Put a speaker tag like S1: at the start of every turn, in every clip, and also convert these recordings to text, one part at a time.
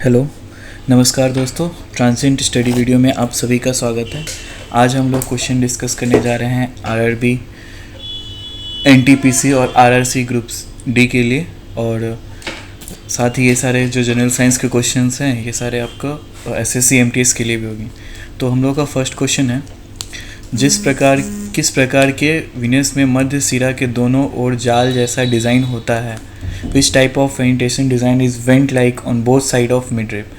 S1: Hello, नमस्कार दोस्तों। Transient study video में आप सभी का स्वागत है। आज हम लोग क्वेश्चन डिस्कस करने जा रहे हैं आरआरबी, एनटीपीसी और आरआरसी ग्रुप्स डी के लिए, और साथ ही ये सारे जो जनरल साइंस के क्वेश्चंस हैं ये सारे आपका एसएससी एमटीएस के लिए भी होगी। तो हम लोग का फर्स्ट क्वेश्चन है, किस प्रकार के विन्यास में मध्य सिरा के दोनों ओर जाल जैसा डिज़ाइन होता है। Which type of venation design is went like on both side of mid rib.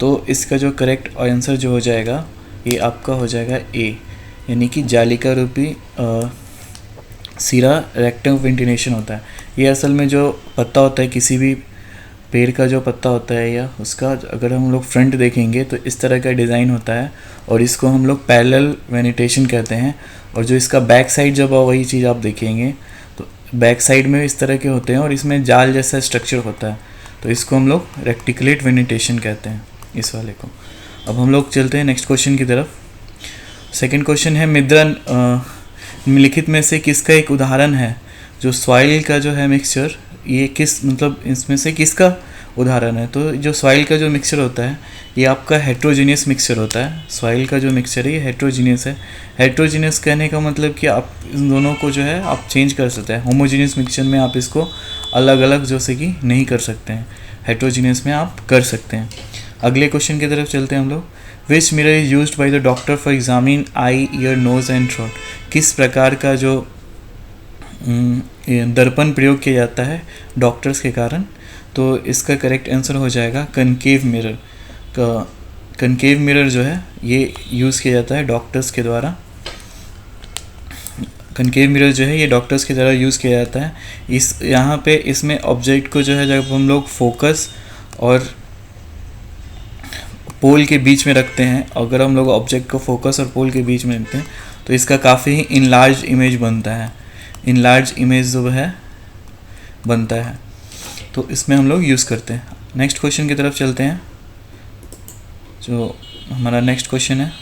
S1: तो इसका जो करेक्ट आंसर जो हो जाएगा ये आपका हो जाएगा ए, यानी कि जालिका रूपी सिरा रेक्टम वेंटिलेशन होता है। ये असल में जो पत्ता होता है किसी भी पेड़ का, जो पत्ता होता है या उसका अगर हम लोग फ्रंट देखेंगे तो इस तरह का डिज़ाइन होता है, और इसको हम लोग पैरेलल वेनिटेशन कहते हैं। और जो इसका बैक साइड जब वही चीज़ आप देखेंगे तो बैक साइड में इस तरह के होते हैं और इसमें जाल जैसा स्ट्रक्चर होता है, तो इसको हम लोग रेक्टिकुलेट वेनिटेशन कहते हैं इस वाले को। अब हम लोग चलते हैं नेक्स्ट क्वेश्चन की तरफ। सेकंड क्वेश्चन है, मृदा निम्नलिखित में से किसका एक उदाहरण है जो सॉइल का जो है मिक्सचर, ये किस मतलब इसमें से किसका उदाहरण है। तो जो सॉइल का जो मिक्सचर होता है ये आपका हेट्रोजीनियस मिक्सचर होता है। सॉइल का जो मिक्सचर है ये हेट्रोजीनियस है। हेट्रोजीनियस कहने का मतलब कि आप इन दोनों को जो है आप चेंज कर सकते हैं। होमोजीनियस मिक्सचर में आप इसको अलग अलग जैसे कि नहीं कर सकते हैं, हेट्रोजीनियस में आप कर सकते हैं। अगले क्वेश्चन की तरफ चलते हैं हम लोग। Which mirror is used by the doctor for examine eye, ear, nose and throat. किस प्रकार का जो दर्पण प्रयोग किया जाता है डॉक्टर्स के कारण। तो इसका करेक्ट आंसर हो जाएगा कनकेव मिरर। कनकेव मिरर जो है ये यूज़ किया जाता है डॉक्टर्स के द्वारा। कनकेव मिरर जो है ये डॉक्टर्स के द्वारा यूज़ किया जाता है। इस यहाँ पे इसमें ऑब्जेक्ट को जो है जब हम लोग फोकस और पोल के बीच में रखते हैं, अगर हम लोग ऑब्जेक्ट को फोकस और पोल के बीच में रखते हैं तो इसका काफ़ी इनलार्ज इमेज बनता है। इनलार्ज इमेज जो है बनता है, तो इसमें हम लोग यूज़ करते हैं। नेक्स्ट क्वेश्चन की तरफ चलते हैं। जो हमारा नेक्स्ट क्वेश्चन है,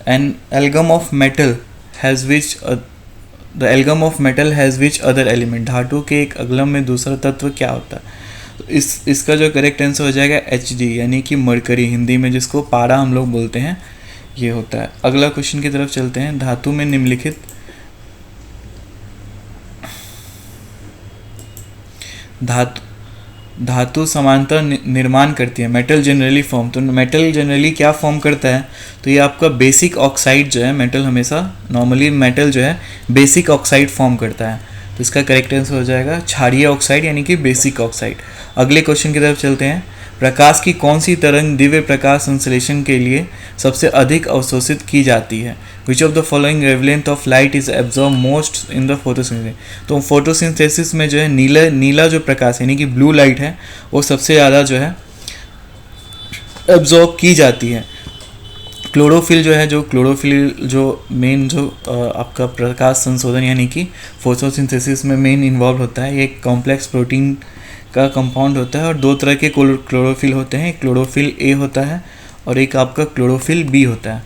S1: an amalgam of metal has which the amalgam of metal has which other element. धातु के एक अगलम में दूसरा तत्व क्या होता है। तो इसका जो करेक्ट आंसर हो जाएगा Hg, यानी कि मरकरी, हिंदी में जिसको पारा हम लोग बोलते हैं, ये होता है। अगला क्वेश्चन की तरफ चलते हैं। धातु में निम्नलिखित धातु समांतर निर्माण करती है। मेटल जनरली फॉर्म, तो मेटल जनरली क्या फॉर्म करता है, तो ये आपका बेसिक ऑक्साइड जो है, मेटल हमेशा नॉर्मली मेटल जो है बेसिक ऑक्साइड फॉर्म करता है। तो इसका करेक्ट आंसर हो जाएगा क्षारीय ऑक्साइड, यानी कि बेसिक ऑक्साइड। अगले क्वेश्चन की तरफ चलते हैं। प्रकाश की कौन सी तरंग दिव्य प्रकाश संश्लेषण के लिए सबसे अधिक अवशोषित की जाती है। Which of the following wavelength of light is absorb most in the photosynthesis. तो फोटोसिंथेसिस में जो है नीला जो प्रकाश यानी कि ब्लू लाइट है वो सबसे ज़्यादा जो है एब्जॉर्ब की जाती है। क्लोरोफिल जो है, क्लोरोफिल जो मेन जो आपका प्रकाश संशोधन यानी कि फोटोसिंथेसिस में मेन इन्वॉल्व होता है, ये एक कॉम्प्लेक्स प्रोटीन का कंपाउंड होता है। और दो तरह के क्लोरोफिल होते हैं, क्लोरोफिल ए होता है और एक आपका क्लोरोफिल बी होता है।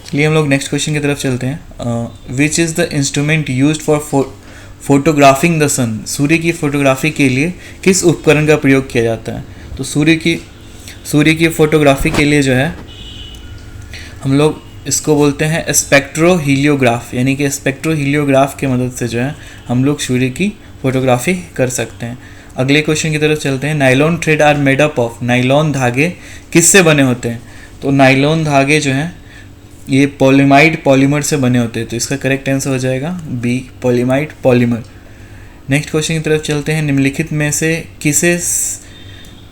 S1: चलिए हम लोग नेक्स्ट क्वेश्चन की तरफ चलते हैं। Which is the instrument used for photographing the sun. सूर्य की फोटोग्राफी के लिए किस उपकरण का प्रयोग किया जाता है। तो सूर्य की फोटोग्राफी के लिए जो है हम लोग इसको बोलते हैं स्पेक्ट्रोहीलियोग्राफ, यानी कि स्पेक्ट्रोहीलियोग्राफ की मदद से जो है हम लोग सूर्य की फोटोग्राफी कर सकते हैं। अगले क्वेश्चन की तरफ चलते हैं। Nylon thread are made up of. Nylon धागे किससे बने होते हैं। तो नाइलॉन धागे जो हैं ये पॉलीमर से बने होते हैं, तो इसका करेक्ट आंसर हो जाएगा बी, पॉलीमर। नेक्स्ट क्वेश्चन की तरफ चलते हैं। निम्नलिखित में से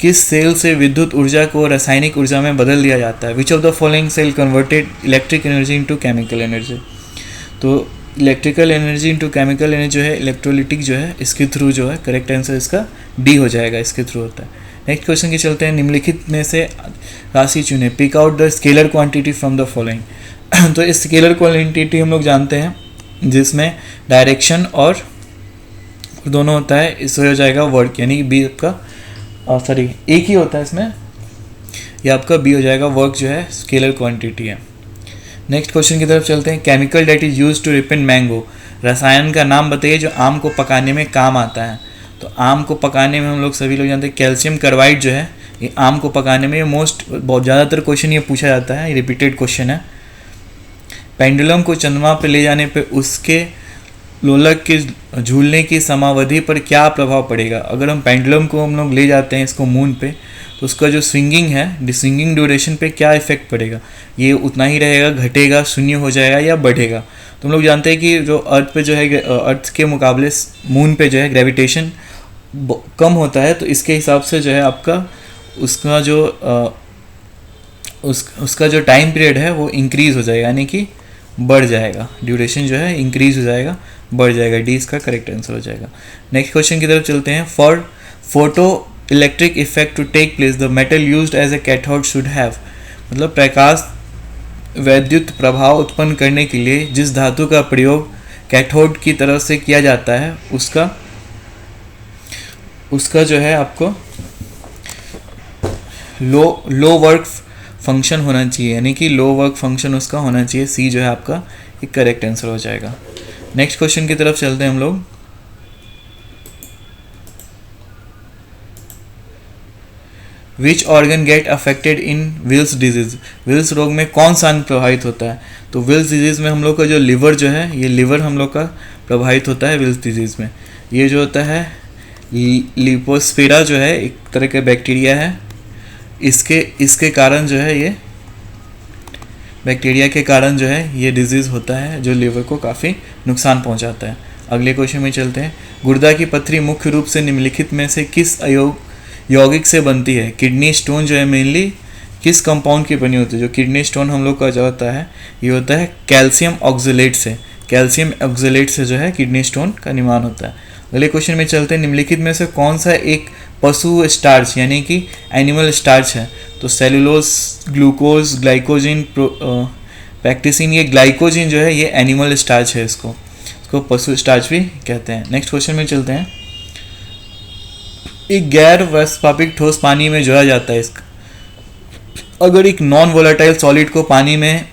S1: किस सेल से विद्युत ऊर्जा को रासायनिक ऊर्जा में बदल दिया जाता है। Which of the following cell converted electric energy into chemical energy. तो electrical energy into chemical energy जो है इलेक्ट्रोलिटिक जो है इसके थ्रू जो है करेक्ट आंसर इसका डी हो जाएगा, इसके थ्रू होता है। नेक्स्ट क्वेश्चन की चलते हैं। निम्नलिखित में से राशि चुने। Pick out the scalar quantity from the following. तो इस स्केलर क्वांटिटी हम लोग जानते हैं जिसमें डायरेक्शन और दोनों होता है, इससे हो जाएगा वर्क, यानी बी आपका एक ही होता है इसमें, यह आपका बी हो जाएगा, वर्क जो है स्केलर क्वांटिटी है। नेक्स्ट क्वेश्चन की तरफ चलते हैं। Chemical that is use to ripen mango. रसायन का नाम बताइए जो आम को पकाने में काम आता है। तो आम को पकाने में हम लोग सभी लोग जानते हैं कैल्शियम कार्बाइड जो है ये आम को पकाने में बहुत ज़्यादातर क्वेश्चन ये पूछा जाता है, रिपीटेड क्वेश्चन है। पेंडुलम को चंद्रमा पर ले जाने पर उसके लोलक के झूलने की समावधि पर क्या प्रभाव पड़ेगा? अगर हम पेंडुलम को हम लोग ले जाते हैं इसको मून पे, तो उसका जो स्विंगिंग है, स्विंगिंग ड्यूरेशन पे क्या इफेक्ट पड़ेगा? ये उतना ही रहेगा, घटेगा, शून्य हो जाएगा या बढ़ेगा? तो हम लोग जानते हैं कि जो अर्थ पे जो है, अर्थ के मुकाबले मून पे जो है ग्रेविटेशन कम होता है, तो इसके हिसाब से जो है आपका उसका जो टाइम पीरियड है वो इंक्रीज़ हो जाएगा, यानी कि बढ़ जाएगा, ड्यूरेशन जो है इंक्रीज हो जाएगा, बढ़ जाएगा। डी इसका करेक्ट आंसर हो जाएगा। नेक्स्ट क्वेश्चन की तरफ चलते हैं। For photoelectric effect to take place the metal used as a cathode should have, मतलब प्रकाश वैद्युत प्रभाव उत्पन्न करने के लिए जिस धातु का प्रयोग कैथोड की तरफ से किया जाता है उसका जो है आपको लो वर्क फंक्शन होना चाहिए, यानी कि लो वर्क फंक्शन उसका होना चाहिए। सी जो है आपका एक करेक्ट आंसर हो जाएगा। नेक्स्ट क्वेश्चन की तरफ चलते हैं हम लोग। Which organ get affected in Weil's disease, Weil's रोग में कौन सा अंग प्रभावित होता है? तो विल्स डिजीज में हम लोग का जो लिवर जो है, ये लिवर हम लोग का प्रभावित होता है विल्स डिजीज में। ये जो होता है लिपोस्फेरा जो है एक तरह का बैक्टीरिया है, इसके कारण जो है, ये बैक्टीरिया के कारण जो है ये डिजीज़ होता है जो लिवर को काफ़ी नुकसान पहुंचाता है। अगले क्वेश्चन में चलते हैं। गुर्दा की पथरी मुख्य रूप से निम्नलिखित में से किस यौगिक से बनती है? किडनी स्टोन जो है मेनली किस कंपाउंड की बनी होती है? जो किडनी स्टोन हम लोग का जो होता है ये होता है कैल्शियम ऑक्जेलेट से, कैल्शियम ऑक्जेलेट से जो है किडनी स्टोन का निर्माण होता है। अगले क्वेश्चन में चलते हैं। निम्नलिखित में से कौन सा एक पशु स्टार्च यानी कि एनिमल स्टार्च है? तो सेलुलोज, ग्लूकोज, ग्लाइकोजिन, पैक्टिसिन, ये ग्लाइकोजिन जो है ये एनिमल स्टार्च है, इसको पशु स्टार्च भी कहते हैं। नेक्स्ट क्वेश्चन में चलते हैं। एक गैर वाष्पापिक ठोस पानी में जोड़ा जाता है, अगर एक नॉन वोलेटाइल सॉलिड को पानी में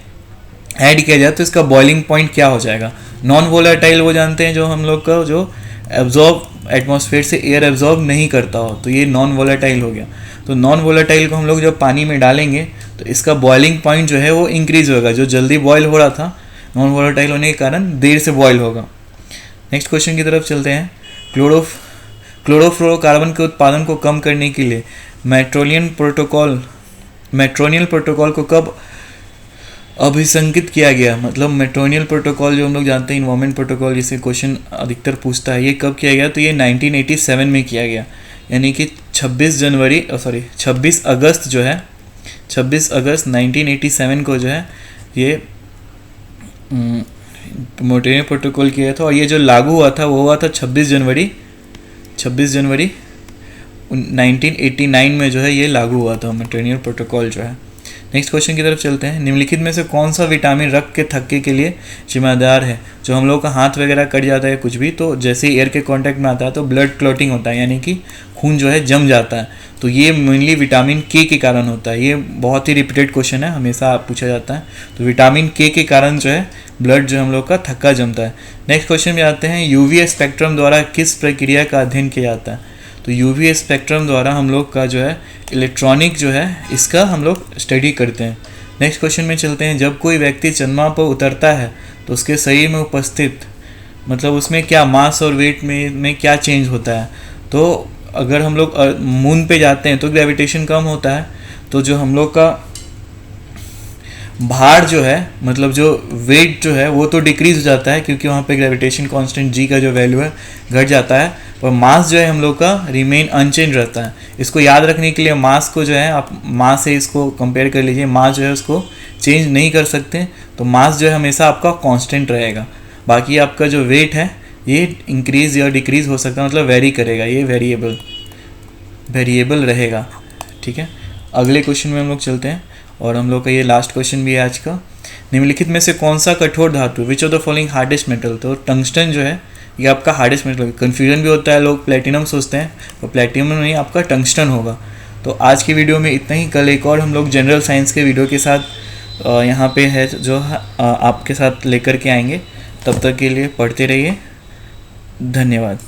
S1: ऐड किया जाए तो इसका बॉइलिंग पॉइंट क्या हो जाएगा? नॉन वोलेटाइल वो जानते हैं जो हम लोग का जो एब्जॉर्ब एटमॉस्फेयर से एयर एब्जॉर्ब नहीं करता हो, तो ये नॉन वोलेटाइल हो गया। तो नॉन वोलेटाइल को हम लोग जब पानी में डालेंगे तो इसका बॉइलिंग पॉइंट जो है वो इंक्रीज होगा, जो जल्दी बॉयल हो रहा था नॉन वोलेटाइल होने के कारण देर से बॉयल होगा। नेक्स्ट क्वेश्चन की तरफ चलते हैं। क्लोरोफ्लोरोकार्बन के उत्पादन को कम करने के लिए मेट्रोनियन प्रोटोकॉल को कब अभिसंकित किया गया? मतलब मेट्रोनियल प्रोटोकॉल जो हम लोग जानते हैं, इन्वायरमेंट प्रोटोकॉल जिसे क्वेश्चन अधिकतर पूछता है, ये कब किया गया? तो ये 1987 में किया गया, यानी कि 26 अगस्त जो है, 26 अगस्त 1987 को जो है ये मेट्रोनियल प्रोटोकॉल किया था। और ये जो लागू हुआ था वो हुआ था 26 जनवरी 1989 में जो है ये लागू हुआ था मेट्रोनियल प्रोटोकॉल जो है। नेक्स्ट क्वेश्चन की तरफ चलते हैं। निम्नलिखित में से कौन सा विटामिन रक्त के थक्के के लिए जिम्मेदार है? जो हम लोग का हाथ वगैरह कट जाता है कुछ भी, तो जैसे ही एयर के कांटेक्ट में आता है तो ब्लड क्लॉटिंग होता है, यानी कि खून जो है जम जाता है, तो ये मेनली विटामिन के कारण होता है। ये बहुत ही रिपीटेड क्वेश्चन है, हमेशा पूछा जाता है। तो विटामिन के कारण जो है ब्लड जो हम लोग का थक्का जमता है। नेक्स्ट क्वेश्चन में आते हैं। यूवी स्पेक्ट्रम द्वारा किस प्रक्रिया का अध्ययन किया जाता है? तो यूवी स्पेक्ट्रम द्वारा हम लोग का जो है इलेक्ट्रॉनिक जो है इसका हम लोग स्टडी करते हैं। नेक्स्ट क्वेश्चन में चलते हैं। जब कोई व्यक्ति चंद्रमा पर उतरता है तो उसके शरीर में उपस्थित मतलब उसमें क्या मास और वेट में क्या चेंज होता है? तो अगर हम लोग मून पे जाते हैं तो ग्रेविटेशन कम होता है, तो जो हम लोग का भार जो है मतलब जो वेट जो है वो तो डिक्रीज हो जाता है, क्योंकि वहाँ पे ग्रेविटेशन कांस्टेंट जी का जो वैल्यू है घट जाता है, और मास जो है हम लोग का रिमेन अनचेंज रहता है। इसको याद रखने के लिए मास को जो है आप मास से इसको कंपेयर कर लीजिए। मास जो है उसको चेंज नहीं कर सकते, तो मास जो है हमेशा आपका कांस्टेंट रहेगा। बाकी आपका जो वेट है ये इंक्रीज या डिक्रीज हो सकता है, मतलब वेरी करेगा, ये वेरिएबल रहेगा। ठीक है, अगले क्वेश्चन में हम लोग चलते हैं और हम लोग का ये लास्ट क्वेश्चन भी है आज का। निम्नलिखित में से कौन सा कठोर धातु विच of the following hardest metal? तो टंगस्टन जो है ये आपका हार्डेस्ट मेटल। कन्फ्यूजन भी होता है, लोग प्लेटिनम सोचते हैं, और प्लेटिनम नहीं आपका टंगस्टन होगा। तो आज की वीडियो में इतना ही। कल एक और हम लोग जनरल साइंस के वीडियो के साथ यहाँ पे है जो आपके साथ लेकर के आएंगे। तब तक के लिए पढ़ते रहिए। धन्यवाद।